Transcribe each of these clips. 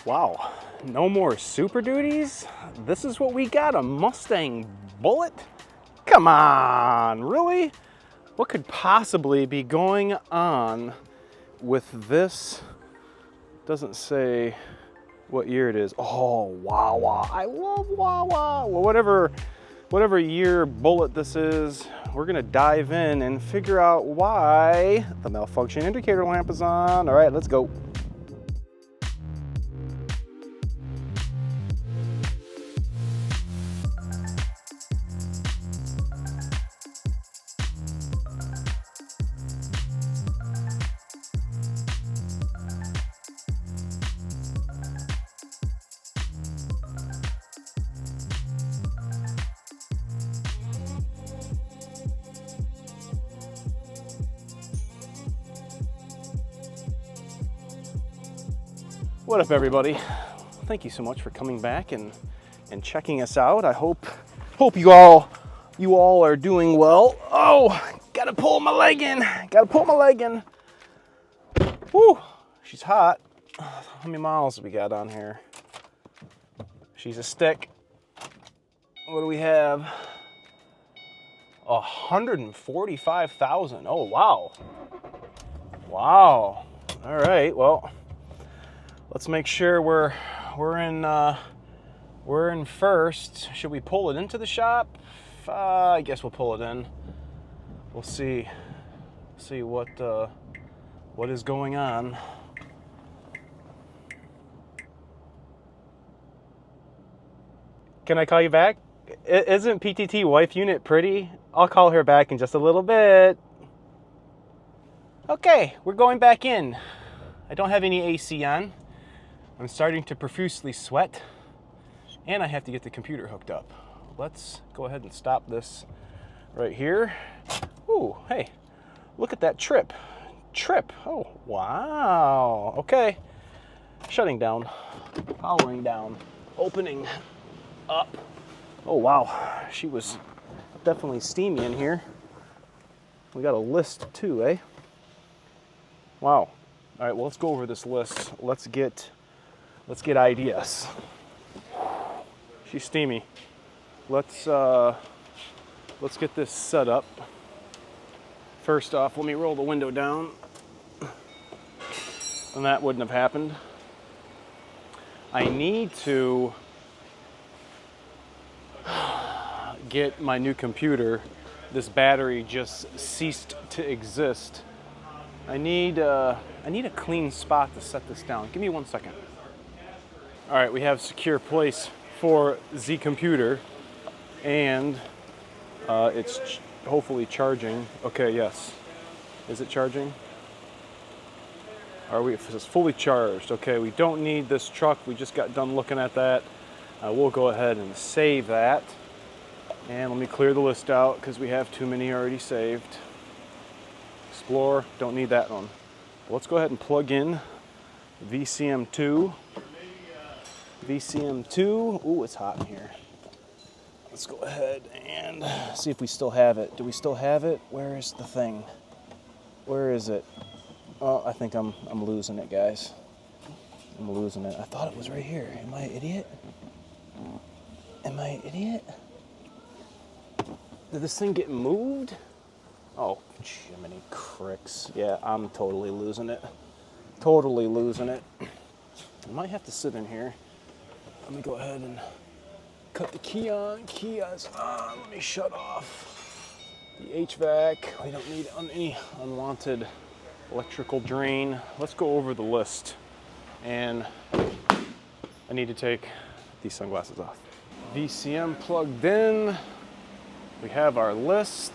Wow, no more Super Duties? This is what we got, a Mustang Bullet? Come on, really? What could possibly be going on with this? Doesn't say what year it is. Oh, Wawa, I love Wawa. Well, whatever year Bullet this is, we're gonna dive in and figure out why the malfunction indicator lamp is on. All right, let's go. What up, everybody? Thank you so much for coming back and checking us out. I hope you all are doing well. Oh, gotta pull my leg in. Woo, she's hot. How many miles we got on here? She's a stick. What do we have? 145,000. Oh, wow. Wow. All right, well, let's make sure we're in first. Should we pull it into the shop? I guess we'll pull it in. We'll see what is going on. Can I call you back? Isn't PTT wife unit pretty? I'll call her back in just a little bit. Okay, we're going back in. I don't have any AC on. I'm starting to profusely sweat, and I have to get the computer hooked up. Let's go ahead and stop this right here. Ooh, hey, look at that trip. Oh, wow. Okay, shutting down, powering down, opening up. Oh, wow, she was definitely steamy in here. We got a list too, eh? Wow. All right, well, let's go over this list. Let's get ideas. She's steamy. Let's get this set up. First off, let me roll the window down. And that wouldn't have happened. I need to get my new computer. This battery just ceased to exist. I need a clean spot to set this down. Give me 1 second. All right, we have secure place for the computer, and it's hopefully charging. Okay, yes. Is it charging? It's fully charged. Okay, we don't need this truck. We just got done looking at that. We'll go ahead and save that. And let me clear the list out because we have too many already saved. Explore, don't need that one. Let's go ahead and plug in VCM2. Ooh, it's hot in here. Let's go ahead and see if we still have it. Do we still have it? Where is the thing? Where is it? Oh, I think I'm losing it, guys. I'm losing it. I thought it was right here. Am I an idiot? Did this thing get moved? Oh, Jiminy Cricks. Yeah, I'm totally losing it. I might have to sit in here. Let me go ahead and cut the key on. Key is on. Let me shut off the HVAC. We don't need any unwanted electrical drain. Let's go over the list. And I need to take these sunglasses off. VCM plugged in. We have our list.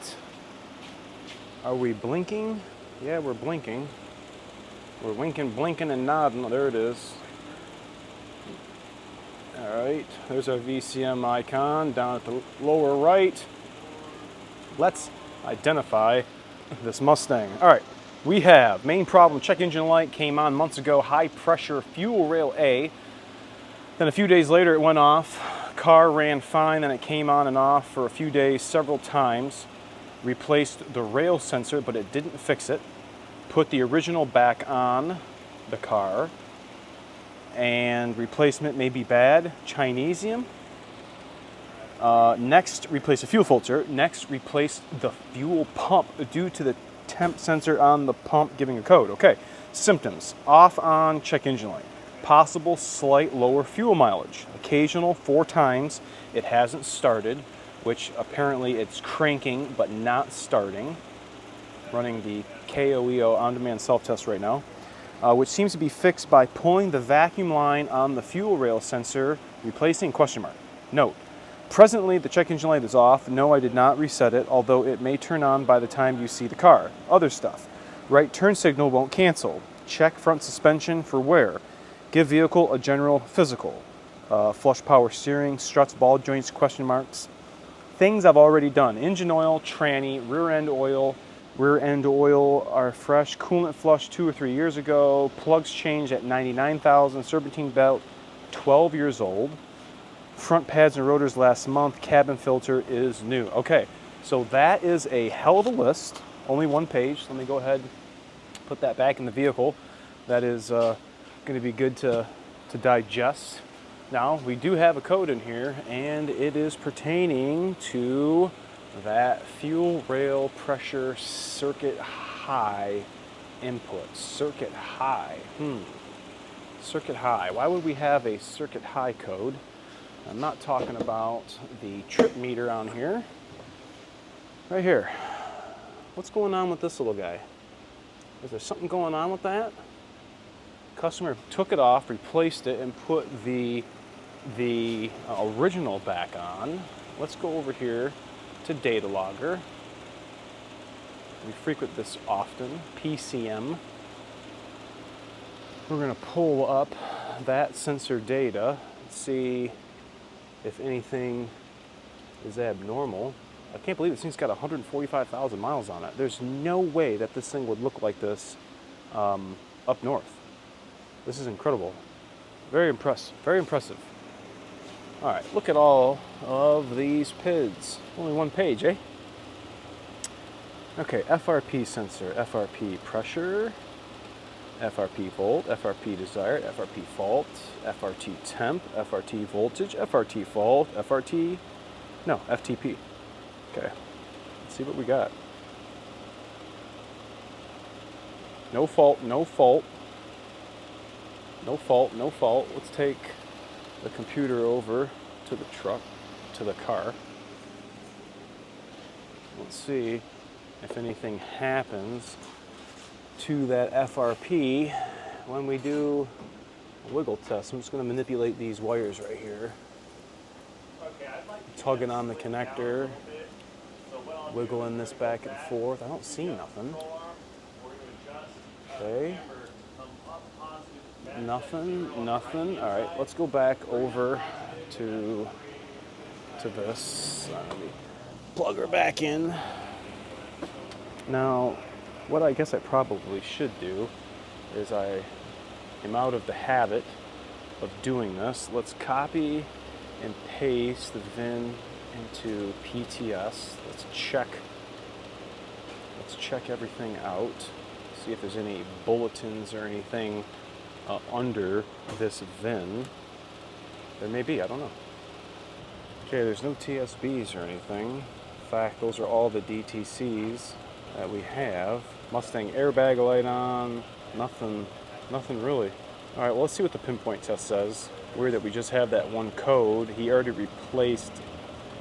Are we blinking? Yeah, we're blinking. We're winking, blinking, and nodding. Oh, there it is. All right, there's our VCM icon down at the lower right. Let's identify this Mustang. All right, we have main problem, check engine light came on months ago, high pressure fuel rail A. Then a few days later it went off. Car ran fine, then it came on and off for a few days, several times. Replaced the rail sensor, but it didn't fix it. Put the original back on the car. and replacement may be bad. Chinesium. Next, replace the fuel filter. Next, replace the fuel pump due to the temp sensor on the pump giving a code. Okay, symptoms. Off on check engine light. Possible slight lower fuel mileage. Occasional 4 times. It hasn't started, which apparently it's cranking but not starting. Running the KOEO on-demand self-test right now, which seems to be fixed by pulling the vacuum line on the fuel rail sensor, replacing ? Note, presently the check engine light is off. No, I did not reset it, although it may turn on by the time you see the car. Other stuff. Right turn signal won't cancel. Check front suspension for wear. Give vehicle a general physical. Flush power steering, struts, ball joints, ? Things I've already done. Engine oil, tranny, rear end oil. Rear end oil are fresh. Coolant flush 2 or 3 years ago. Plugs changed at 99,000. Serpentine belt 12 years old. Front pads and rotors last month. Cabin filter is new. Okay, so that is a hell of a list. Only 1 page. Let me go ahead and put that back in the vehicle. That is going to be good to digest. Now, we do have a code in here, and it is pertaining to that fuel rail pressure circuit high input. Circuit high. Circuit high. Why would we have a circuit high code? I'm not talking about the trip meter on here. Right here. What's going on with this little guy? Is there something going on with that? Customer took it off, replaced it, and put the original back on. Let's go over here to data logger. We frequent this often. PCM. We're going to pull up that sensor data, see if anything is abnormal. I can't believe this thing's got 145,000 miles on it. There's no way that this thing would look like this up north. This is incredible. Very impressive. Very impressive. All right, look at all of these PIDs. Only 1 page, eh? Okay, FRP sensor, FRP pressure, FRP volt, FRP desired, FRP fault, FRT temp, FRT voltage, FRT fault, FRT, no, FTP. Okay, let's see what we got. No fault, no fault. No fault, no fault. Let's take the computer over to the truck, to the car. Let's see if anything happens to that FRP when we do a wiggle test. I'm just going to manipulate these wires right here. Tugging on the connector, wiggling this back and forth. I don't see nothing. Okay. Nothing. All right, let's go back over to this. Let me plug her back in. Now, what I guess I probably should do is I am out of the habit of doing this. Let's copy and paste the VIN into PTS. Let's check everything out. See if there's any bulletins or anything under this VIN. There may be, I don't know. Okay, there's no TSBs or anything. In fact, those are all the DTCs that we have. Mustang airbag light on, nothing really. All right, well, let's see what the Pinpoint test says. Weird that we just have that 1 code. He already replaced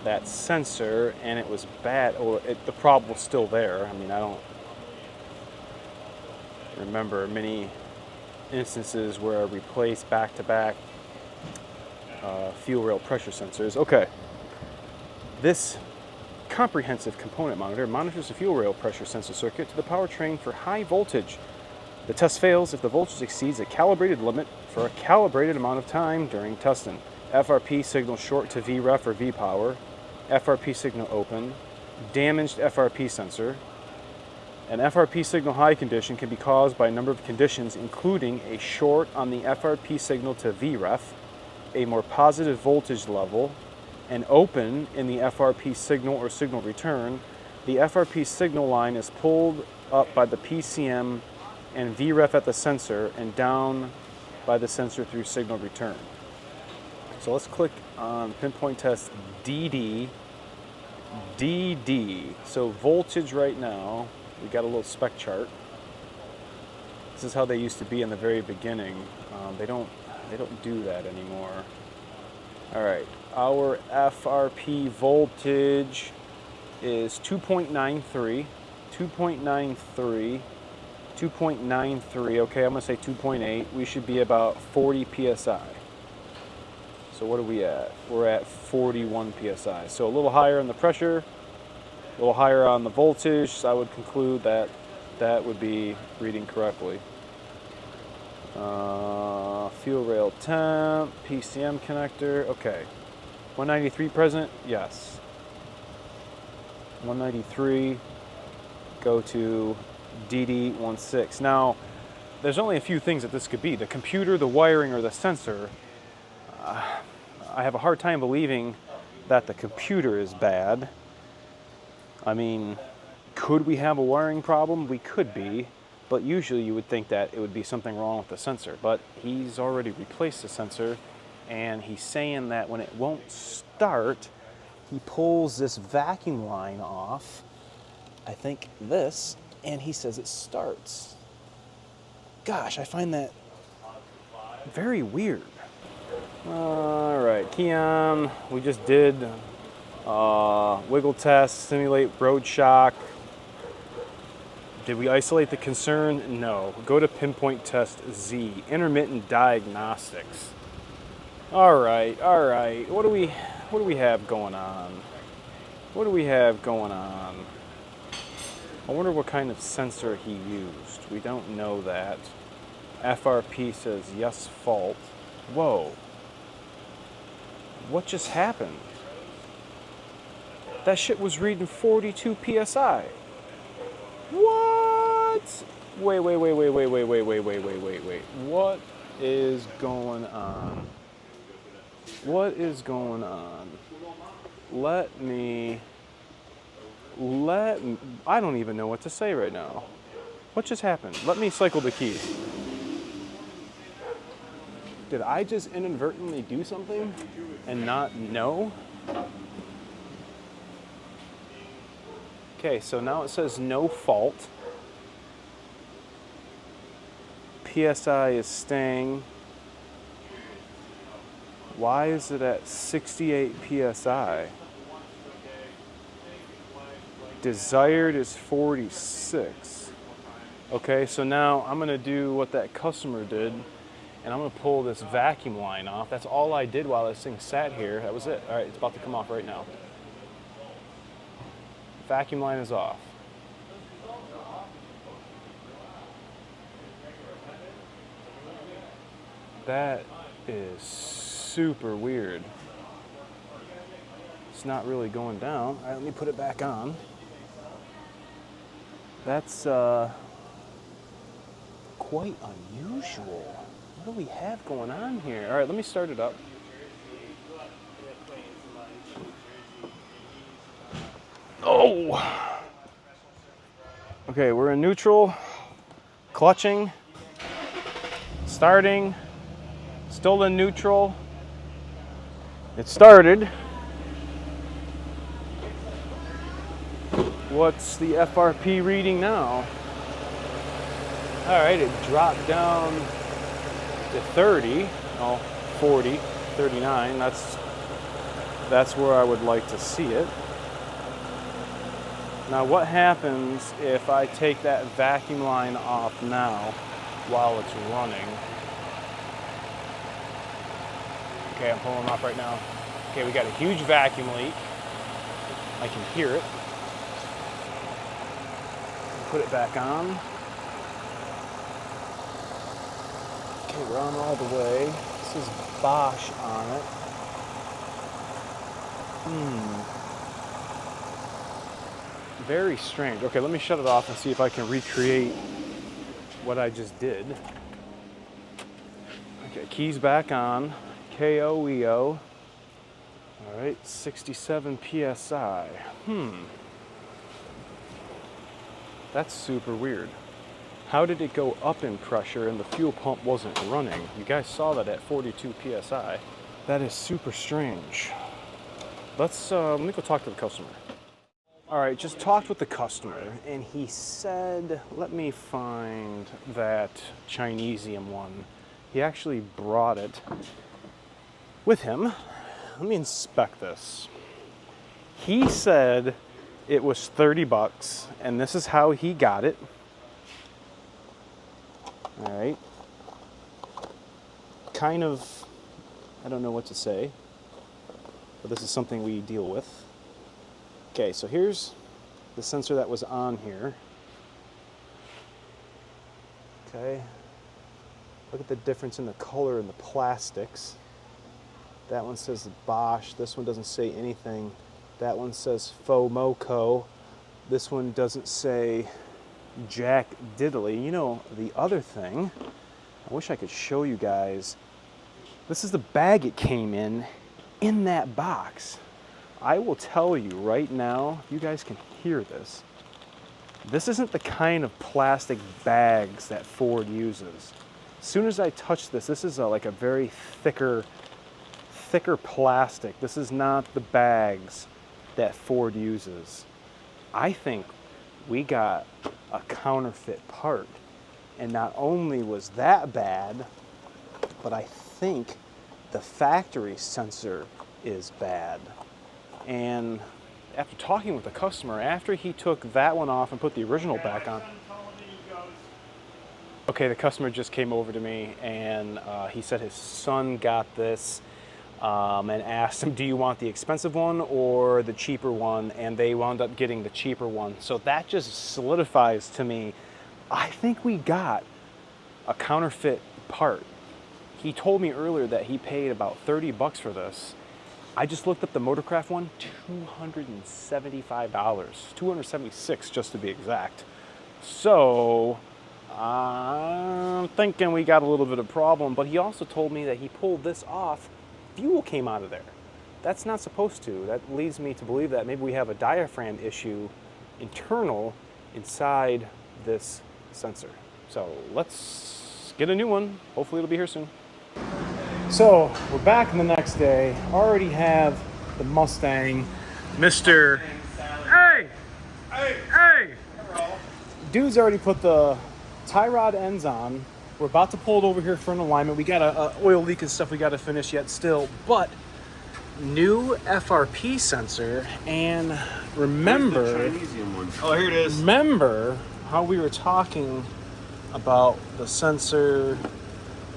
that sensor and it was bad, or the problem was still there. I mean, I don't remember many instances where I replaced back-to-back fuel rail pressure sensors. Okay, this comprehensive component monitor monitors the fuel rail pressure sensor circuit to the powertrain for high voltage. The test fails if the voltage exceeds a calibrated limit for a calibrated amount of time during testing. FRP signal short to VREF or VPower. FRP signal open. Damaged FRP sensor. An FRP signal high condition can be caused by a number of conditions, including a short on the FRP signal to VREF, a more positive voltage level, an open in the FRP signal or signal return. The FRP signal line is pulled up by the PCM and VREF at the sensor and down by the sensor through signal return. So let's click on Pinpoint test DD. So voltage right now, we got a little spec chart. This is how they used to be in the very beginning. They don't do that anymore. All right, our FRP voltage is 2.93. 2.93. Okay, I'm gonna say 2.8. We should be about 40 psi. So what are we at? We're at 41 psi. So a little higher on the pressure, a little higher on the voltage. So I would conclude that that would be reading correctly. Fuel rail temp, PCM connector. Okay, 193 present. Yes. 193. Go to DD16. Now, there's only a few things that this could be: the computer, the wiring, or the sensor. I have a hard time believing that the computer is bad. I mean, could we have a wiring problem? We could be, but usually you would think that it would be something wrong with the sensor. But he's already replaced the sensor, and he's saying that when it won't start, he pulls this vacuum line off, I think this, and he says it starts. Gosh, I find that very weird. All right, key on. We just did wiggle test, simulate road shock. Did we isolate the concern? No. Go to Pinpoint test Z, intermittent diagnostics. All right. What do we have going on? What do we have going on? I wonder what kind of sensor he used. We don't know that. FRP says yes, fault. Whoa. What just happened? That shit was reading 42 psi. What? Wait. What is going on? What is going on? Let me, I don't even know what to say right now. What just happened? Let me cycle the keys. Did I just inadvertently do something and not know? Okay, so now it says no fault. PSI is staying. Why is it at 68 PSI? Desired is 46. Okay, so now I'm gonna do what that customer did, and I'm gonna pull this vacuum line off. That's all I did while this thing sat here. That was it. All right, it's about to come off right now. Vacuum line is off. That is super weird. It's not really going down. All right, let me put it back on. That's quite unusual. What do we have going on here? All right, let me start it up. Oh! Okay, we're in neutral, clutching, starting, still in neutral. It started. What's the FRP reading now? All right, it dropped down to 30, oh, 40, 39. That's where I would like to see it. Now what happens if I take that vacuum line off now while it's running? Okay, I'm pulling them off right now. Okay, we got a huge vacuum leak. I can hear it. Put it back on. Okay, we're on all the way. This is Bosch on it. Very strange. Okay, let me shut it off and see if I can recreate what I just did. Okay, keys back on. KOEO. All right, 67 PSI. That's super weird. How did it go up in pressure and the fuel pump wasn't running? You guys saw that at 42 PSI. That is super strange. Let me go talk to the customer. All right, just talked with the customer and he said, let me find that Chinesium one. He actually brought it with him. Let me inspect this. He said it was 30 bucks and this is how he got it. All right. Kind of, I don't know what to say, but this is something we deal with. Okay, so here's the sensor that was on here. Okay. Look at the difference in the color and the plastics. That one says Bosch. This one doesn't say anything. That one says Fomoco. This one doesn't say Jack Diddley. You know, the other thing, I wish I could show you guys. This is the bag it came in that box. I will tell you right now, you guys can hear this. This isn't the kind of plastic bags that Ford uses. As soon as I touch this, this is like a very thicker plastic. This is not the bags that Ford uses. I think we got a counterfeit part. And not only was that bad, but I think the factory sensor is bad. And after talking with the customer, after he took that one off and put the original back on, okay, the customer just came over to me and he said his son got this and asked him, do you want the expensive one or the cheaper one? And they wound up getting the cheaper one. So that just solidifies to me, I think we got a counterfeit part. He told me earlier that he paid about 30 bucks for this. I just looked up the Motorcraft one, $275, $276 just to be exact. So I'm thinking we got a little bit of problem, but he also told me that he pulled this off, fuel came out of there. That's not supposed to. That leads me to believe that maybe we have a diaphragm issue internal inside this sensor. So let's get a new one. Hopefully it'll be here soon. So we're back the next day. Already have the Mustang, Mr. Hey! Dude's already put the tie rod ends on. We're about to pull it over here for an alignment. We got a oil leak and stuff we got to finish yet still, but new FRP sensor. And remember, oh, here it is. Remember how we were talking about the sensor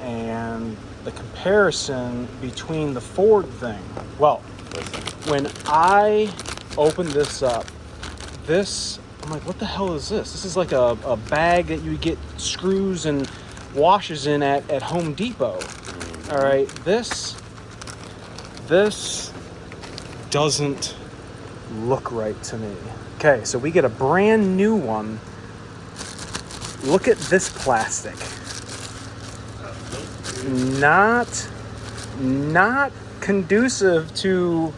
and the comparison between the Ford thing. Well, when I opened this up, I'm like, what the hell is this? This is like a bag that you get screws and washers in at Home Depot. All right, this doesn't look right to me. Okay, so we get a brand new one. Look at this plastic. Not conducive to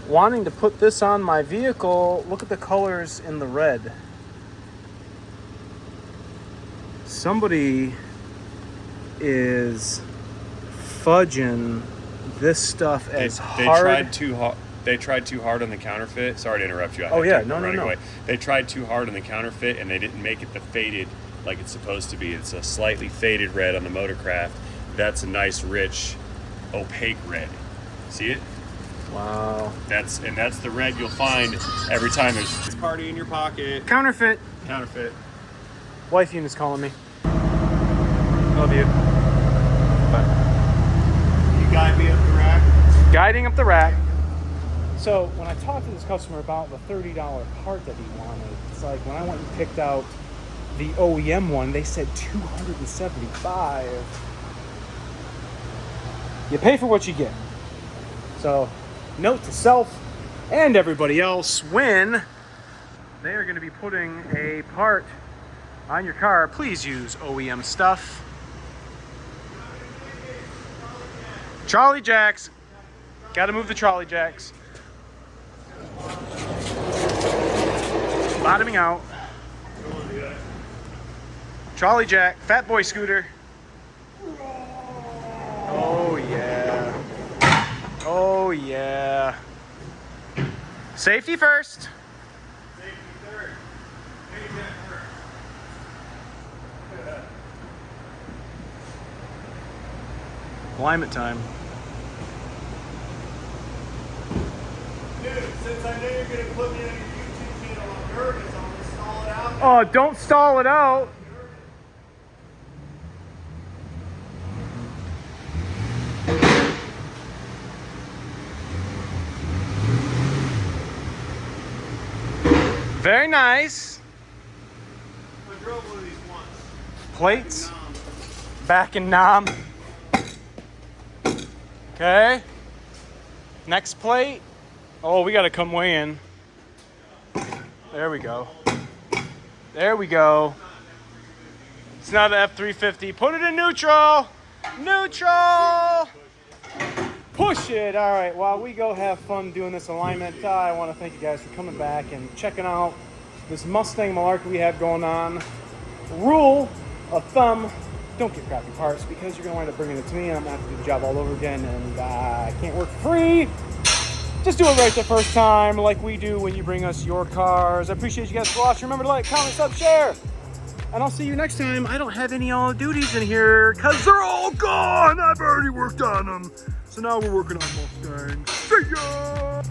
wanting to put this on my vehicle. Look at the colors in the red. Somebody is fudging this stuff as hard. They tried too hard on the counterfeit. Sorry to interrupt you. Oh yeah, no. They tried too hard on the counterfeit and they didn't make it the faded like it's supposed to be. It's a slightly faded red on the Motorcraft. That's a nice, rich, opaque red. See it? Wow. That's the red you'll find every time there's this party in your pocket. Counterfeit. Wife unit's calling me. Love you. Bye. You guide me up the rack? Guiding up the rack. So when I talked to this customer about the $30 part that he wanted, it's like when I went and picked out the OEM one, they said $275. You pay for what you get. So, note to self and everybody else, when they are going to be putting a part on your car, please use OEM stuff. Trolley jacks. Got to move the trolley jacks. Bottoming out. Trolley jack, fat boy scooter. Oh yeah. Oh yeah. Safety first. Safety third. Hey, Jack first. Alignment time. Dude, since I know you're going to put me on your YouTube channel, I'm nervous. I'm going to stall it out. Oh, don't stall it out. Very nice. I drove one of these once. Plates. Back in Nam. Okay. Next plate. Oh, we got to come way in. There we go. There we go. It's not an F350. Put it in neutral. Neutral. Push it. All right. While we go have fun doing this alignment, I want to thank you guys for coming back and checking out this Mustang malarkey we have going on. Rule of thumb: don't get crappy parts because you're going to wind up bringing it to me and I'm going to have to do the job all over again, and I can't work for free. Just do it right the first time like we do when you bring us your cars. I appreciate you guys for watching. Remember to like, comment, sub, share. And I'll see you next time. I don't have any all duties in here because they're all gone. I've already worked on them. So now we're working on Mustangs. See ya!